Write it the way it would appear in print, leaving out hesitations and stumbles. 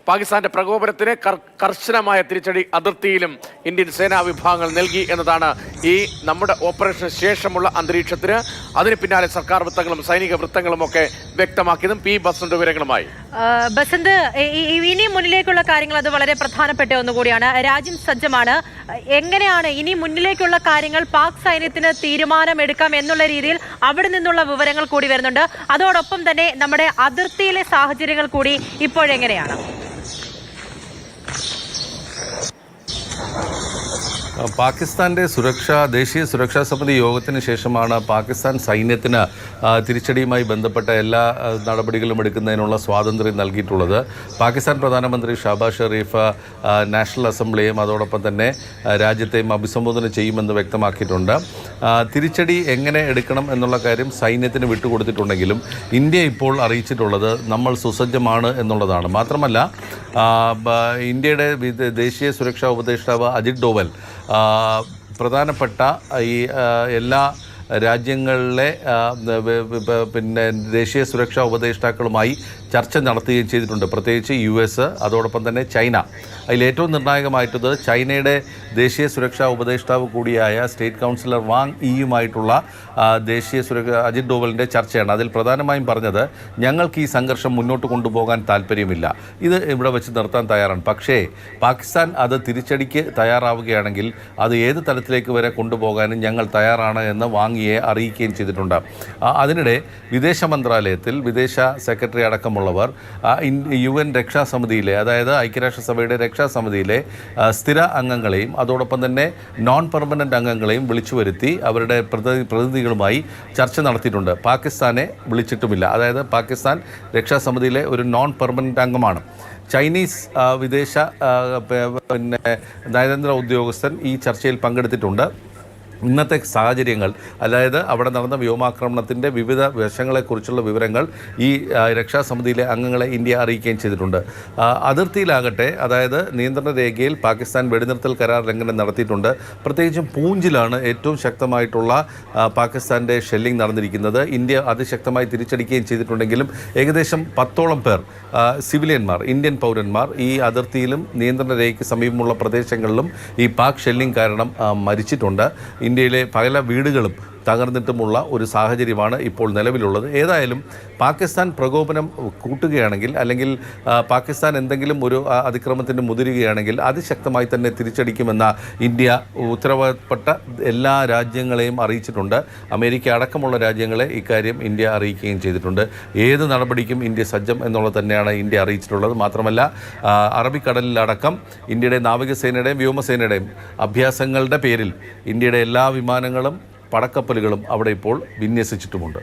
പാകിസ്ഥാന്റെ പ്രകോപനത്തിന് കർശനമായ തിരിച്ചടി അതിർത്തിയിലും ഇന്ത്യൻ സേനാ വിഭാഗങ്ങൾ നൽകി എന്നതാണ് ഈ നമ്മുടെ ഓപ്പറേഷന് ശേഷമുള്ള അന്തരീക്ഷത്തിന്. അതിന് പിന്നാലെ സർക്കാർ വൃത്തങ്ങളും സൈനിക വൃത്തങ്ങളും ഒക്കെ വ്യക്തമാക്കിയതും പി ബസന്ത് വിവരങ്ങളുമായി. ബസന്ത്, ഇനി മുന്നിലേക്കുള്ള കാര്യങ്ങൾ അത് വളരെ പ്രധാനപ്പെട്ട ഒന്നുകൂടിയാണ്. രാജ്യം സജ്ജമാണ്. എങ്ങനെയാണ് ഇനി മുന്നിലേക്കുള്ള കാര്യങ്ങൾ? പാക് സൈന്യത്തിന് തീരുമാനമെടുക്കാം എന്നുള്ള രീതിയിൽ അവിടെ നിന്നുള്ള വിവരങ്ങൾ കൂടി വരുന്നുണ്ട്. അതോടൊപ്പം തന്നെ നമ്മുടെ അതിർത്തിയിലെ സാഹചര്യങ്ങൾ കൂടി ഇപ്പോഴെങ്ങനെയാണ്? പാകിസ്ഥാന്റെ ദേശീയ സുരക്ഷാ സമിതി യോഗത്തിന് ശേഷമാണ് പാകിസ്ഥാൻ സൈന്യത്തിന് തിരിച്ചടിയുമായി ബന്ധപ്പെട്ട എല്ലാ നടപടികളും എടുക്കുന്നതിനുള്ള സ്വാതന്ത്ര്യം നൽകിയിട്ടുള്ളത്. പാകിസ്ഥാൻ പ്രധാനമന്ത്രി ഷഹബാസ് ഷെരീഫ് നാഷണൽ അസംബ്ലിയെയും അതോടൊപ്പം തന്നെ രാജ്യത്തെയും അഭിസംബോധന ചെയ്യുമെന്ന് വ്യക്തമാക്കിയിട്ടുണ്ട്. തിരിച്ചടി എങ്ങനെ എടുക്കണം എന്നുള്ള കാര്യം സൈന്യത്തിന് വിട്ടുകൊടുത്തിട്ടുണ്ടെങ്കിലും ഇന്ത്യ ഇപ്പോൾ അറിയിച്ചിട്ടുള്ളത് നമ്മൾ സുസജ്ജമാണ് എന്നുള്ളതാണ്. മാത്രമല്ല, ഇന്ത്യയുടെ ദേശീയ സുരക്ഷാ ഉപദേഷ്ടാവ് അജിത് ഡോവൽ പ്രധാനപ്പെട്ട ഈ എല്ലാ രാജ്യങ്ങളിലെ ദേശീയ സുരക്ഷാ ഉപദേഷ്ടാക്കളുമായി ചർച്ച നടത്തുകയും ചെയ്തിട്ടുണ്ട്. പ്രത്യേകിച്ച് US, അതോടൊപ്പം തന്നെ ചൈന. അതിലേറ്റവും നിർണായകമായിട്ടത് ചൈനയുടെ ദേശീയ സുരക്ഷാ ഉപദേഷ്ടാവ് കൂടിയായ സ്റ്റേറ്റ് കൗൺസിലർ വാങ് ഈയുമായിട്ടുള്ള ദേശീയ അജിത് ഡോവലിൻ്റെ ചർച്ചയാണ്. അതിൽ പ്രധാനമായും പറഞ്ഞത്, ഞങ്ങൾക്ക് ഈ സംഘർഷം മുന്നോട്ട് കൊണ്ടുപോകാൻ താല്പര്യമില്ല, ഇത് ഇവിടെ വെച്ച് നിർത്താൻ തയ്യാറാണ്. പക്ഷേ പാകിസ്ഥാൻ അത് തിരിച്ചടിക്ക് തയ്യാറാവുകയാണെങ്കിൽ അത് ഏത് തലത്തിലേക്ക് വരെ കൊണ്ടുപോകാനും ഞങ്ങൾ തയ്യാറാണ് എന്ന് വാങ്ങിയെ അറിയിക്കുകയും ചെയ്തിട്ടുണ്ട്. അതിനിടെ വിദേശ മന്ത്രാലയത്തിൽ വിദേശ സെക്രട്ടറി അടക്കമുള്ളവർ UN രക്ഷാസമിതിയിലെ, അതായത് ഐക്യരാഷ്ട്രസഭയുടെ രക്ഷാസമിതിയിലെ സ്ഥിര അംഗങ്ങളെയും അതോടൊപ്പം തന്നെ നോൺ പെർമനൻ്റ് അംഗങ്ങളെയും വിളിച്ചു വരുത്തി അവരുടെ പ്രതിനിധികളുമായി ചർച്ച നടത്തിയിട്ടുണ്ട്. പാകിസ്ഥാനെ വിളിച്ചിട്ടുമില്ല. അതായത് പാകിസ്ഥാൻ രക്ഷാസമിതിയിലെ ഒരു നോൺ പെർമനൻ്റ് അംഗമാണ്. ചൈനീസ് വിദേശ നയതന്ത്ര ഉദ്യോഗസ്ഥൻ ഈ ചർച്ചയിൽ പങ്കെടുത്തിട്ടുണ്ട്. ഇന്നത്തെ സാഹചര്യങ്ങൾ, അതായത് അവിടെ നടന്ന വ്യോമാക്രമണത്തിൻ്റെ വിവിധ വശങ്ങളെക്കുറിച്ചുള്ള വിവരങ്ങൾ ഈ രക്ഷാസമിതിയിലെ അംഗങ്ങളെ ഇന്ത്യ അറിയിക്കുകയും ചെയ്തിട്ടുണ്ട്. അതിർത്തിയിലാകട്ടെ, അതായത് നിയന്ത്രണ രേഖയിൽ പാകിസ്ഥാൻ വെടിനിർത്തൽ കരാർ ലംഘനം നടത്തിയിട്ടുണ്ട്. പ്രത്യേകിച്ചും പൂഞ്ചിലാണ് ഏറ്റവും ശക്തമായിട്ടുള്ള പാകിസ്ഥാൻ്റെ ഷെല്ലിംഗ് നടന്നിരിക്കുന്നത്. ഇന്ത്യ അതിശക്തമായി തിരിച്ചടിക്കുകയും ചെയ്തിട്ടുണ്ടെങ്കിലും ഏകദേശം 10ഓളം പേർ സിവിലിയന്മാർ, ഇന്ത്യൻ പൗരന്മാർ ഈ അതിർത്തിയിലും നിയന്ത്രണ രേഖയ്ക്ക് സമീപമുള്ള പ്രദേശങ്ങളിലും ഈ പാക് ഷെല്ലിംഗ് കാരണം മരിച്ചിട്ടുണ്ട്. ഇന്ത്യയിലെ പല വീടുകളും തകർന്നിട്ടുമുള്ള ഒരു സാഹചര്യമാണ് ഇപ്പോൾ നിലവിലുള്ളത്. ഏതായാലും പാകിസ്ഥാൻ പ്രകോപനം കൂട്ടുകയാണെങ്കിൽ, അല്ലെങ്കിൽ പാകിസ്ഥാൻ എന്തെങ്കിലും ഒരു അതിക്രമത്തിന് മുതിരുകയാണെങ്കിൽ അതിശക്തമായി തന്നെ തിരിച്ചടിക്കുമെന്ന ഇന്ത്യ ഉത്തരവാദപ്പെട്ട എല്ലാ രാജ്യങ്ങളെയും അറിയിച്ചിട്ടുണ്ട്. അമേരിക്ക അടക്കമുള്ള രാജ്യങ്ങളെ ഇക്കാര്യം ഇന്ത്യ അറിയിക്കുകയും ചെയ്തിട്ടുണ്ട്. ഏത് നടപടിക്കും ഇന്ത്യ സജ്ജം എന്നുള്ളത് തന്നെയാണ് ഇന്ത്യ അറിയിച്ചിട്ടുള്ളത്. മാത്രമല്ല, അറബിക്കടലിലടക്കം ഇന്ത്യയുടെ നാവികസേനയുടെയും വ്യോമസേനയുടെയും അഭ്യാസങ്ങളുടെ പേരിൽ ഇന്ത്യയുടെ എല്ലാ വിമാനങ്ങളും പടക്കപ്പലുകളും അവിടെ ഇപ്പോൾ വിന്യസിച്ചിട്ടുമുണ്ട്.